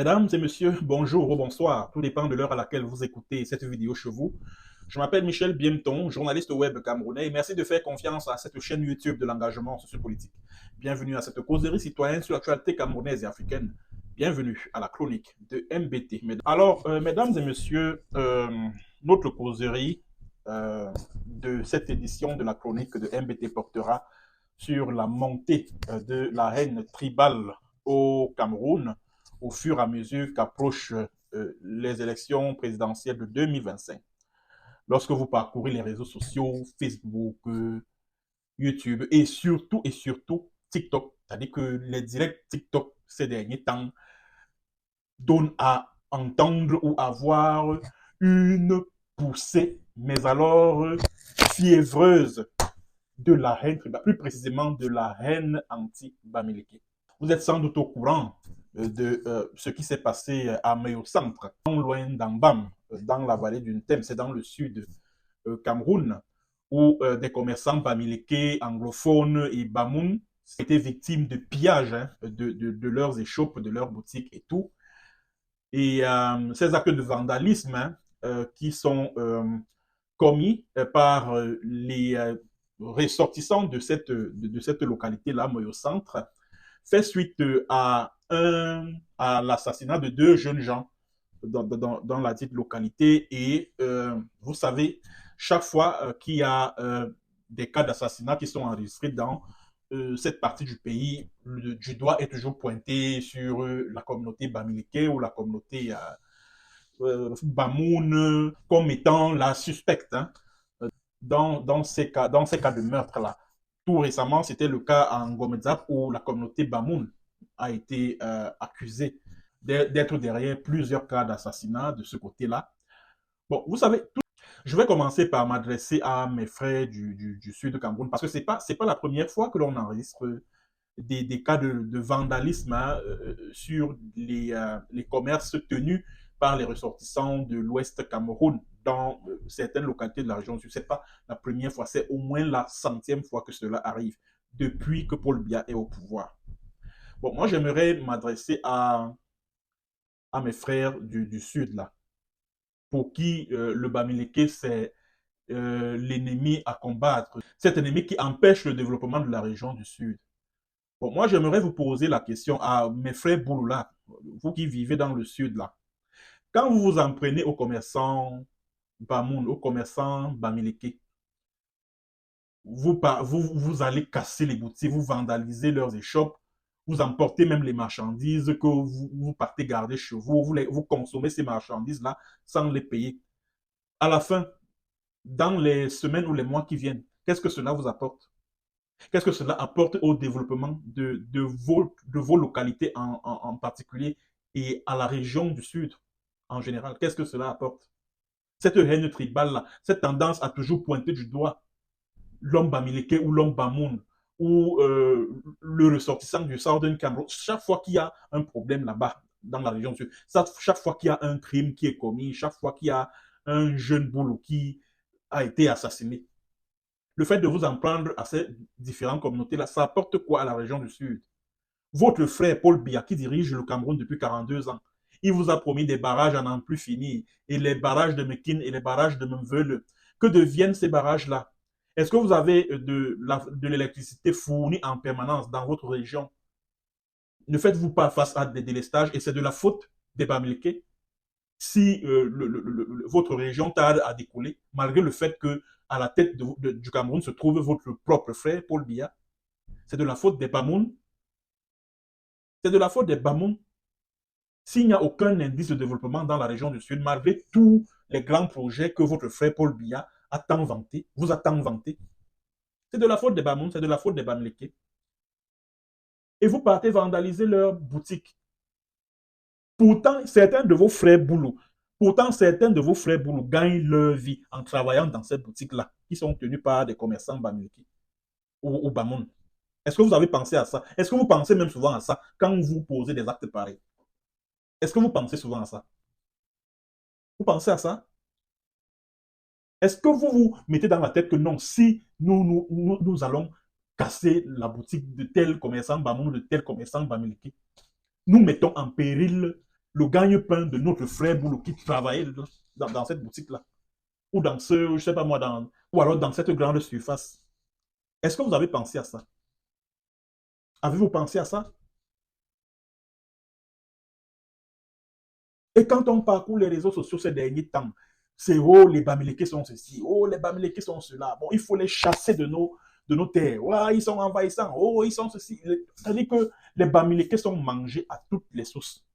Mesdames et messieurs, bonjour ou bonsoir, tout dépend de l'heure à laquelle vous écoutez cette vidéo chez vous. Je m'appelle Michel Biemton, journaliste web camerounais, et merci de faire confiance à cette chaîne YouTube de l'engagement sociopolitique. Bienvenue à cette causerie citoyenne sur l'actualité camerounaise et africaine. Bienvenue à la chronique de MBT. Alors, mesdames et messieurs, notre causerie de cette édition de la chronique de MBT portera sur la montée de la haine tribale au Cameroun au fur et à mesure qu'approchent les élections présidentielles de 2025. Lorsque vous parcourez les réseaux sociaux, Facebook, YouTube et surtout TikTok, c'est-à-dire que les directs TikTok ces derniers temps donnent à entendre ou à voir une poussée, mais alors fiévreuse de la haine, plus précisément de la haine anti-Bamileke. Vous êtes sans doute au courant de ce qui s'est passé à Mayo Centre, non loin d'Ambam, dans la vallée d'une Thème, c'est dans le sud Cameroun, où des commerçants bamileke, anglophones et bamoun étaient victimes de pillages de leurs échoppes, de leurs boutiques et tout. Et ces actes de vandalisme qui sont commis par les ressortissants de cette localité-là, Moyo Centre, fait suite à l'assassinat de deux jeunes gens dans la dite localité. Et vous savez, chaque fois qu'il y a des cas d'assassinat qui sont enregistrés dans cette partie du pays, du doigt est toujours pointé sur la communauté bamileke ou la communauté Bamoun comme étant la suspecte hein, dans ces cas de meurtre-là. Tout récemment, c'était le cas en Ngomedzap où la communauté Bamoun a été accusée d'être derrière plusieurs cas d'assassinat de ce côté-là. Bon, vous savez, je vais commencer par m'adresser à mes frères du sud de Cameroun parce que c'est pas la première fois que l'on enregistre des cas de vandalisme hein, sur les commerces tenus par les ressortissants de l'Ouest Cameroun dans certaines localités de la région sud. Ce n'est pas la première fois, c'est au moins la centième fois que cela arrive depuis que Paul Biya est au pouvoir. Bon, moi, j'aimerais m'adresser à mes frères du sud, là, pour qui le Bamileke, c'est l'ennemi à combattre, cet ennemi qui empêche le développement de la région du sud. Bon, moi, j'aimerais vous poser la question à mes frères Bouloula, vous qui vivez dans le sud, là. Quand vous vous en prenez aux commerçants Bamoun, aux commerçants Bamileke, vous allez casser les boutiques, vous vandalisez leurs échoppes, vous emportez même les marchandises que vous partez garder chez vous, vous consommez ces marchandises-là sans les payer. À la fin, dans les semaines ou les mois qui viennent, qu'est-ce que cela vous apporte? Qu'est-ce que cela apporte au développement de vos localités en particulier et à la région du Sud en général? Qu'est-ce que cela apporte? Cette haine tribale-là, cette tendance à toujours pointer du doigt l'homme bamileke ou l'homme bamoun ou le ressortissant du Southern Cameroun, chaque fois qu'il y a un problème là-bas dans la région du Sud, chaque fois qu'il y a un crime qui est commis, chaque fois qu'il y a un jeune boulot qui a été assassiné, le fait de vous en prendre à ces différentes communautés-là, ça apporte quoi à la région du Sud? Votre frère Paul Biya, qui dirige le Cameroun depuis 42 ans, il vous a promis des barrages à n'en plus finir, et les barrages de Mekin et les barrages de Mveule. Que deviennent ces barrages-là? Est-ce que vous avez de l'électricité fournie en permanence dans votre région? Ne faites-vous pas face à des délestages et c'est de la faute des Bamileke si votre région tarde à décoller, malgré le fait que à la tête du Cameroun se trouve votre propre frère, Paul Biya. C'est de la faute des Bamoun. C'est de la faute des Bamoun. S'il n'y a aucun indice de développement dans la région du Sud, malgré tous les grands projets que votre frère Paul Biya a tant vanté, vous a tant vanté, c'est de la faute des Bamoun, c'est de la faute des Bamileke. Et vous partez vandaliser leurs boutiques. Pourtant, certains de vos frères Boulou, gagnent leur vie en travaillant dans ces boutiques-là, qui sont tenues par des commerçants Bamileke ou Bamoun. Est-ce que vous avez pensé à ça? Est-ce que vous pensez même souvent à ça quand vous posez des actes pareils? Est-ce que vous pensez souvent à ça? Vous pensez à ça? Est-ce que vous vous mettez dans la tête que non, si nous allons casser la boutique de tel commerçant Bamoun, de tel commerçant Bamileke, nous mettons en péril le gagne-pain de notre frère Boulou qui travaillait dans cette boutique-là, ou dans ce, je sais pas moi, ou alors dans cette grande surface. Est-ce que vous avez pensé à ça? Avez-vous pensé à ça? Et quand on parcourt les réseaux sociaux ces derniers temps, c'est oh, les Bamileke sont ceci, oh, les Bamileke sont cela. Bon, il faut les chasser de nos terres. Ouais, ils sont envahissants, oh, ils sont ceci. C'est-à-dire que les Bamileke sont mangés à toutes les sauces.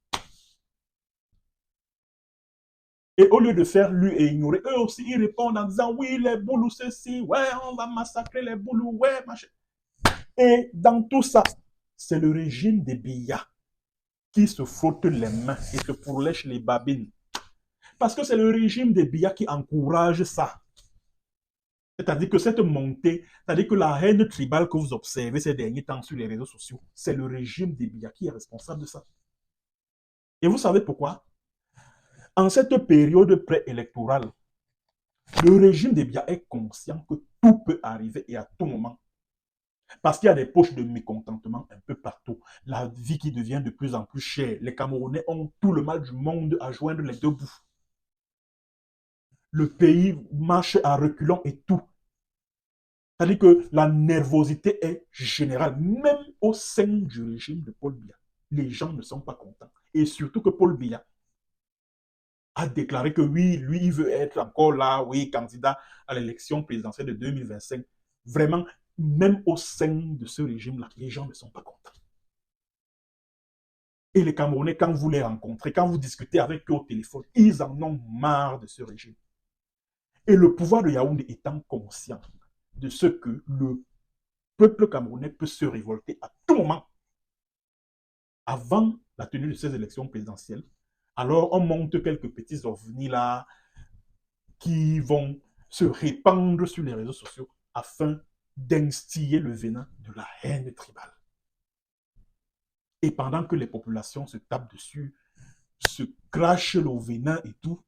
Et au lieu de faire lui et ignorer, eux aussi, ils répondent en disant oui, les boulous, ceci, ouais, on va massacrer les boulous, ouais, machin. Et dans tout ça, c'est le régime des Biya qui se frotte les mains et se pourlèche les babines. Parce que c'est le régime des Biya qui encourage ça. C'est-à-dire que cette montée, c'est-à-dire que la haine tribale que vous observez ces derniers temps sur les réseaux sociaux, c'est le régime des Biya qui est responsable de ça. Et vous savez pourquoi? En cette période préélectorale, le régime des Biya est conscient que tout peut arriver et à tout moment. Parce qu'il y a des poches de mécontentement un peu partout. La vie qui devient de plus en plus chère. Les Camerounais ont tout le mal du monde à joindre les deux bouts. Le pays marche à reculons et tout. C'est-à-dire que la nervosité est générale, même au sein du régime de Paul Biya. Les gens ne sont pas contents. Et surtout que Paul Biya a déclaré que oui, lui, il veut être encore là, oui, candidat à l'élection présidentielle de 2025. Vraiment, même au sein de ce régime-là, les gens ne sont pas contents. Et les Camerounais, quand vous les rencontrez, quand vous discutez avec eux au téléphone, ils en ont marre de ce régime. Et le pouvoir de Yaoundé étant conscient de ce que le peuple camerounais peut se révolter à tout moment avant la tenue de ces élections présidentielles, alors on monte quelques petits ovnis là qui vont se répandre sur les réseaux sociaux afin d'instiller le venin de la haine tribale. Et pendant que les populations se tapent dessus, se crachent le venin et tout,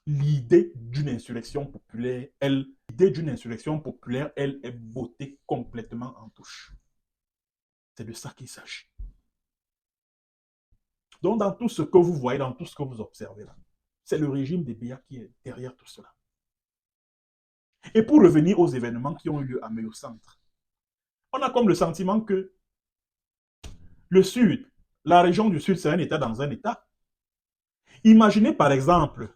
l'idée d'une insurrection populaire, elle est bottée complètement en touche. C'est de ça qu'il s'agit. Donc, dans tout ce que vous voyez, dans tout ce que vous observez là, c'est le régime des Biya qui est derrière tout cela. Et pour revenir aux événements qui ont eu lieu à Meyo Centre, on a comme le sentiment que le Sud, la région du Sud, c'est un État dans un État. Imaginez par exemple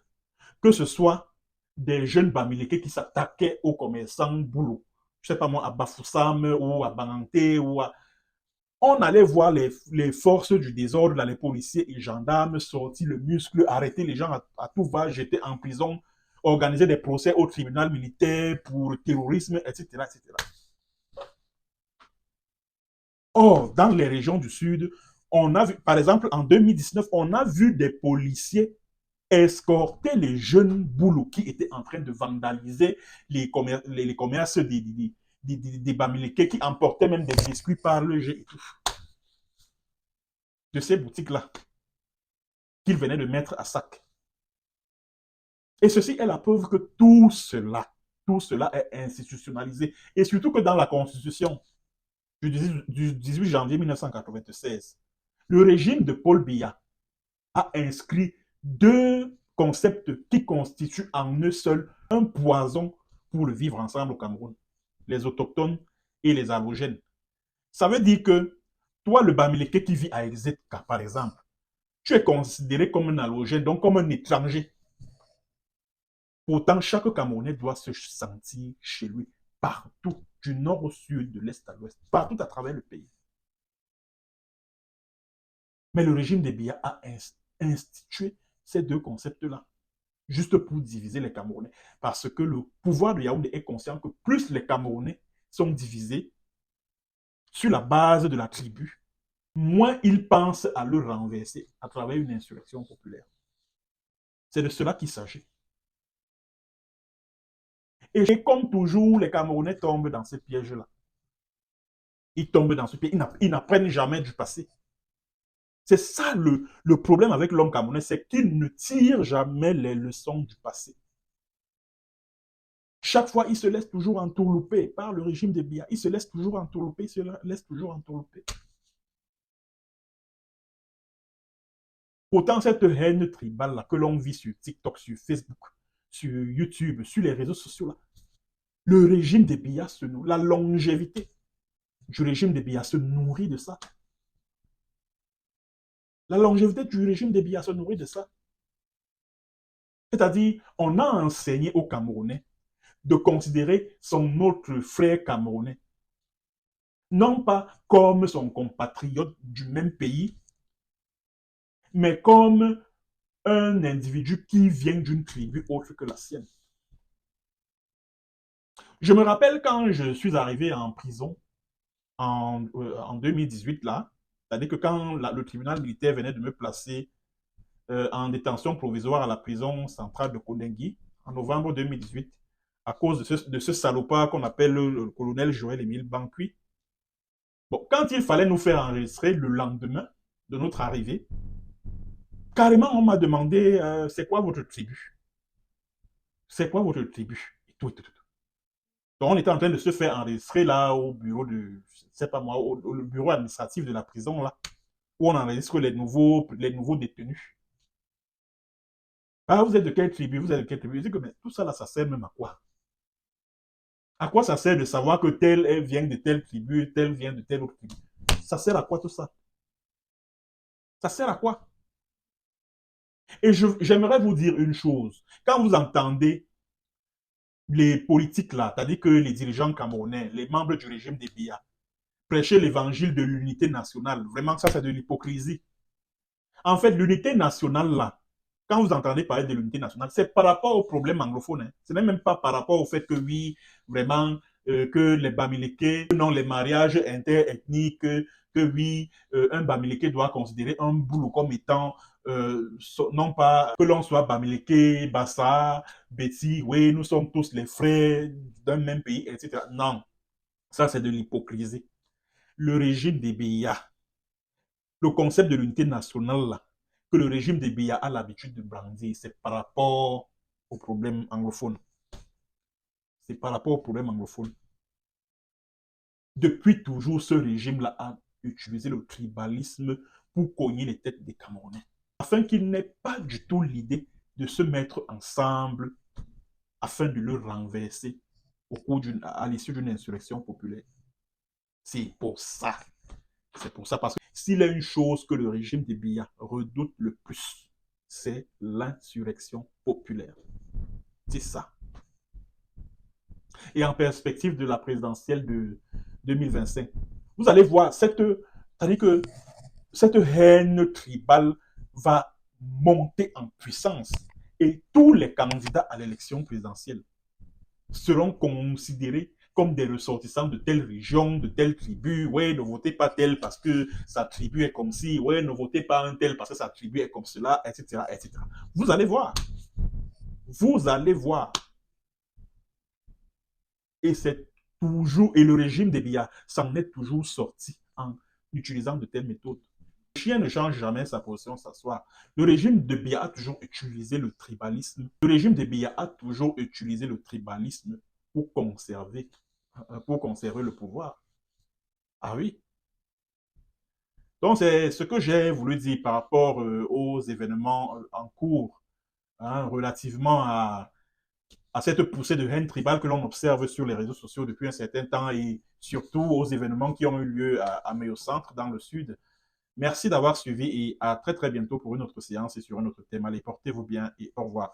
que ce soit des jeunes Bamileke qui s'attaquaient aux commerçants boulot. Je ne sais pas moi, à Bafoussam ou à Banganté ou à... On allait voir les forces du désordre, là, les policiers et gendarmes sortir le muscle, arrêter les gens à tout va, jeter en prison, organiser des procès au tribunal militaire pour terrorisme, etc., etc. Or, dans les régions du Sud, on a vu, par exemple, en 2019, on a vu des policiers escorter les jeunes boulots qui étaient en train de vandaliser les commerces des Bamileke qui emportaient même des biscuits par le jet et tout. De ces boutiques-là qu'ils venaient de mettre à sac. Et ceci est la preuve que tout cela est institutionnalisé. Et surtout que dans la Constitution du 18 janvier 1996, le régime de Paul Biya a inscrit deux concepts qui constituent en eux seuls un poison pour le vivre ensemble au Cameroun. Les autochtones et les allogènes. Ça veut dire que toi, le Bamileke qui vit à Exetka, par exemple, tu es considéré comme un allogène, donc comme un étranger. Pourtant, chaque Camerounais doit se sentir chez lui, partout, du nord au sud, de l'est à l'ouest, partout à travers le pays. Mais le régime des Biya a institué ces deux concepts-là, juste pour diviser les Camerounais. Parce que le pouvoir de Yaoundé est conscient que plus les Camerounais sont divisés sur la base de la tribu, moins ils pensent à le renverser à travers une insurrection populaire. C'est de cela qu'il s'agit. Et comme toujours, les Camerounais tombent dans ces pièges-là. Ils tombent dans ce piège. Ils n'apprennent jamais du passé. C'est ça le problème avec l'homme camerounais, c'est qu'il ne tire jamais les leçons du passé. Chaque fois, il se laisse toujours entourlouper par le régime des Biya. Il se laisse toujours entourlouper, il se laisse toujours entourlouper. Pourtant, cette haine tribale-là que l'on vit sur TikTok, sur Facebook, sur YouTube, sur les réseaux sociaux-là, le régime des Biya se nourrit, la longévité du régime des Biya se nourrit de ça. La longévité du régime des Biya se nourrit de ça. C'est-à-dire, on a enseigné aux Camerounais de considérer son autre frère camerounais, non pas comme son compatriote du même pays, mais comme un individu qui vient d'une tribu autre que la sienne. Je me rappelle quand je suis arrivé en prison en 2018, là, c'est-à-dire que quand le tribunal militaire venait de me placer en détention provisoire à la prison centrale de Kondengi, en novembre 2018, à cause de ce salopard qu'on appelle le colonel Joël-Émile Banqui. Bon, quand il fallait nous faire enregistrer le lendemain de notre arrivée, carrément, on m'a demandé c'est quoi votre tribu? C'est quoi votre tribu? Et tout. Donc, on était en train de se faire enregistrer là au bureau de, je ne sais pas moi, au bureau administratif de la prison là, où on enregistre les nouveaux détenus. Ah, vous êtes de quelle tribu? Vous êtes de quelle tribu? Je dis que mais tout ça là, ça sert même à quoi? À quoi ça sert de savoir que tel vient de telle tribu, tel vient de telle autre tribu? Ça sert à quoi tout ça? Ça sert à quoi? Et j'aimerais vous dire une chose. Quand vous entendez les politiques là, c'est-à-dire que les dirigeants camerounais, les membres du régime des Biya, prêcher l'évangile de l'unité nationale, vraiment ça c'est de l'hypocrisie. En fait, l'unité nationale là, quand vous entendez parler de l'unité nationale, c'est par rapport au problème anglophone. Hein. Ce n'est même pas par rapport au fait que oui, vraiment, que les Bamileke, non, les mariages interethniques, que oui, un Bamileke doit considérer un boulot comme étant, non pas que l'on soit Bamileke, Bassa, Betty, oui, nous sommes tous les frères d'un même pays, etc. Non, ça c'est de l'hypocrisie. Le régime des Biya, le concept de l'unité nationale là, que le régime des Biya a l'habitude de brandir, c'est par rapport au problème anglophone. C'est par rapport au problème anglophone. Depuis toujours, ce régime-là a utilisé le tribalisme pour cogner les têtes des Camerounais, afin qu'ils n'aient pas du tout l'idée de se mettre ensemble afin de le renverser à l'issue d'une insurrection populaire. C'est pour ça. C'est pour ça, parce que s'il y a une chose que le régime des Biya redoute le plus, c'est l'insurrection populaire. C'est ça. Et en perspective de la présidentielle de 2025, vous allez voir, c'est-à-dire que cette haine tribale va monter en puissance. Et tous les candidats à l'élection présidentielle seront considérés comme des ressortissants de telle région, de telle tribu. Ouais, ne votez pas tel parce que sa tribu est comme ci. Ouais, ne votez pas un tel parce que sa tribu est comme cela, etc., etc. Vous allez voir. Vous allez voir. Et c'est toujours, et le régime des Biya s'en est toujours sorti en utilisant de telles méthodes. Le chien ne change jamais sa position s'asseoir. Le régime de Biya a toujours utilisé le tribalisme. Le régime de Biya a toujours utilisé le tribalisme pour conserver le pouvoir. Ah oui. Donc, c'est ce que j'ai voulu dire par rapport aux événements en cours, hein, relativement à cette poussée de haine tribale que l'on observe sur les réseaux sociaux depuis un certain temps et surtout aux événements qui ont eu lieu à Méo-Centre, dans le sud. Merci d'avoir suivi et à très très bientôt pour une autre séance et sur un autre thème. Allez, portez-vous bien et au revoir.